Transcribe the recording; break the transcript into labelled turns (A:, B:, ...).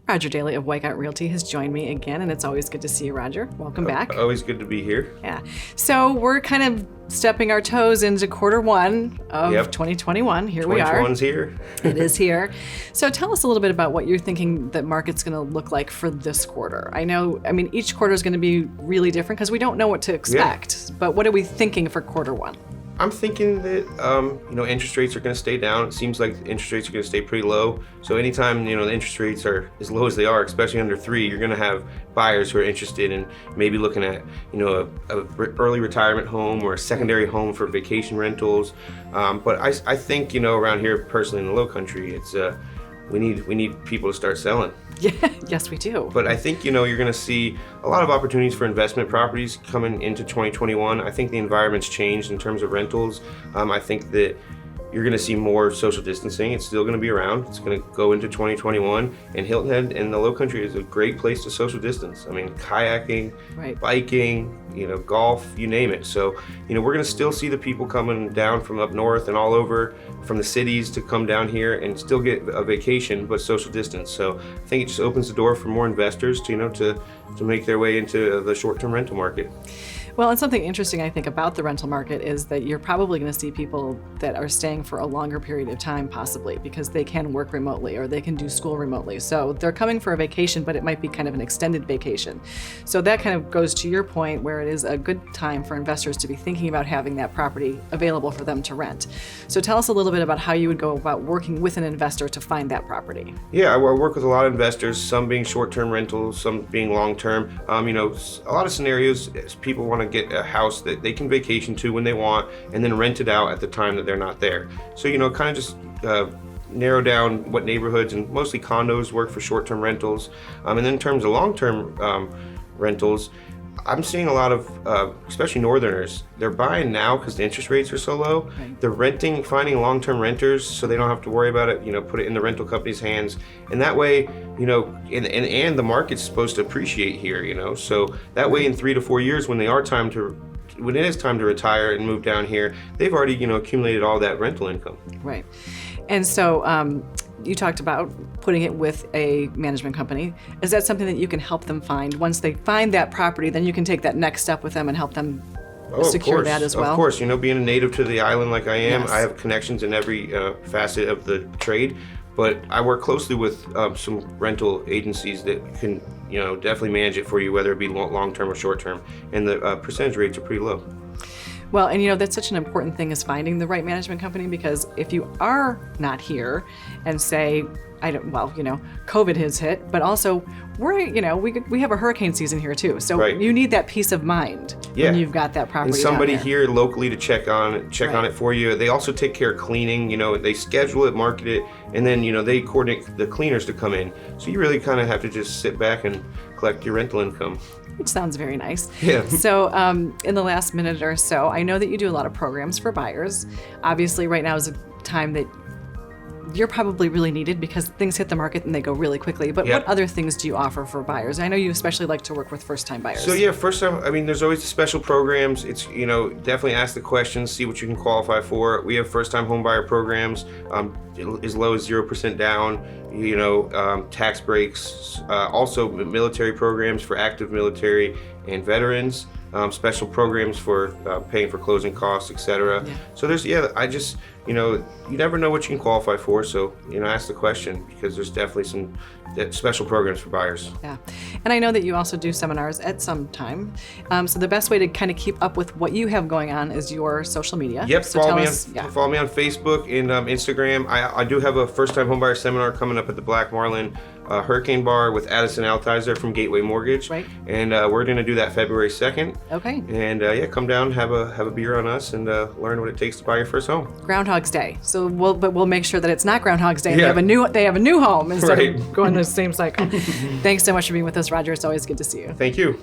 A: Roger Daly of Weichert Realty has joined me again, and it's always good to see you, Roger. Welcome back.
B: Always good to be here.
A: Yeah. So we're kind of stepping our toes into quarter one of 2021. Here we are.
B: 2021's here.
A: It is here. So tell us a little bit about what you're thinking the market's going to look like for this quarter. I mean, each quarter is going to be really different because we don't know what to expect. But what are we thinking for quarter one?
B: I'm thinking that interest rates are going to stay down. It seems like interest rates are going to stay pretty low. So anytime the interest rates are as low as they are, especially under 3, you're going to have buyers who are interested in maybe looking at a early retirement home or a secondary home for vacation rentals. But I think around here personally in the Lowcountry, it's we need people to start selling.
A: Yeah, yes, we do.
B: But I think you're going to see a lot of opportunities for investment properties coming into 2021. I think the environment's changed in terms of rentals. I think that you're going to see more social distancing. It's still going to be around. It's going to go into 2021. And Hilton Head and the Lowcountry is a great place to social distance. I mean, kayaking, biking, golf, you name it. So, we're going to still see the people coming down from up north and all over from the cities to come down here and still get a vacation, but social distance. So I think it just opens the door for more investors to make their way into the short-term rental market.
A: Well, and something interesting I think about the rental market is that you're probably going to see people that are staying for a longer period of time possibly because they can work remotely or they can do school remotely. So they're coming for a vacation, but it might be kind of an extended vacation. So that kind of goes to your point where it is a good time for investors to be thinking about having that property available for them to rent. So tell us a little bit about how you would go about working with an investor to find that property.
B: Yeah, I work with a lot of investors, some being short-term rentals, some being long-term. A lot of scenarios is people want to get a house that they can vacation to when they want and then rent it out at the time that they're not there. So, kind of just narrow down what neighborhoods, and mostly condos work for short-term rentals. And then in terms of long-term rentals, I'm seeing a lot of, especially northerners, they're buying now because the interest rates are so low. Right. They're finding long-term renters so they don't have to worry about it, put it in the rental company's hands. And that way, and the market's supposed to appreciate here, so that way in 3 to 4 years when it is time to retire and move down here, they've already, accumulated all that rental income.
A: Right. And so, you talked about putting it with a management company. Is that something that you can help them find? Once they find that property, then you can take that next step with them and help them secure that as well?
B: Of course. Being a native to the island like I am, I have connections in every facet of the trade. But I work closely with some rental agencies that can, definitely manage it for you, whether it be long-term or short-term. And the percentage rates are pretty low.
A: Well, and that's such an important thing is finding the right management company, because if you are not here and say, COVID has hit, but also we have a hurricane season here too. So you need that peace of mind when you've got that property.
B: And somebody here locally to check on it for you. They also take care of cleaning, they schedule it, market it, and then, they coordinate the cleaners to come in. So you really kind of have to just sit back and collect your rental income.
A: Which sounds very nice.
B: Yeah.
A: So in the last minute or so, I know that you do a lot of programs for buyers. Obviously, right now is a time that you're probably really needed because things hit the market and they go really quickly. But what other things do you offer for buyers? I know you especially like to work with first-time buyers.
B: So first time, there's always special programs. It's, definitely ask the questions, see what you can qualify for. We have first-time home buyer programs, as low as 0% down, tax breaks, also military programs for active military and veterans, special programs for paying for closing costs, etc. So there's, you never know what you can qualify for. So, ask the question, because there's definitely some special programs for buyers.
A: Yeah. And I know that you also do seminars at some time. So the best way to kind of keep up with what you have going on is your social media.
B: Yep.
A: So
B: follow me on Facebook and Instagram. I do have a first-time homebuyer seminar coming up at the Black Marlin Hurricane Bar with Addison Altizer from Gateway Mortgage.
A: Right.
B: And we're going to do that February 2nd.
A: Okay.
B: And come down, have a beer on us, and learn what it takes to buy your first home.
A: Groundhog's Day. So we'll make sure that it's not Groundhog's Day. Yeah. They have a new home instead of going the same cycle. Thanks so much for being with us, Roger. It's always good to see you.
B: Thank you.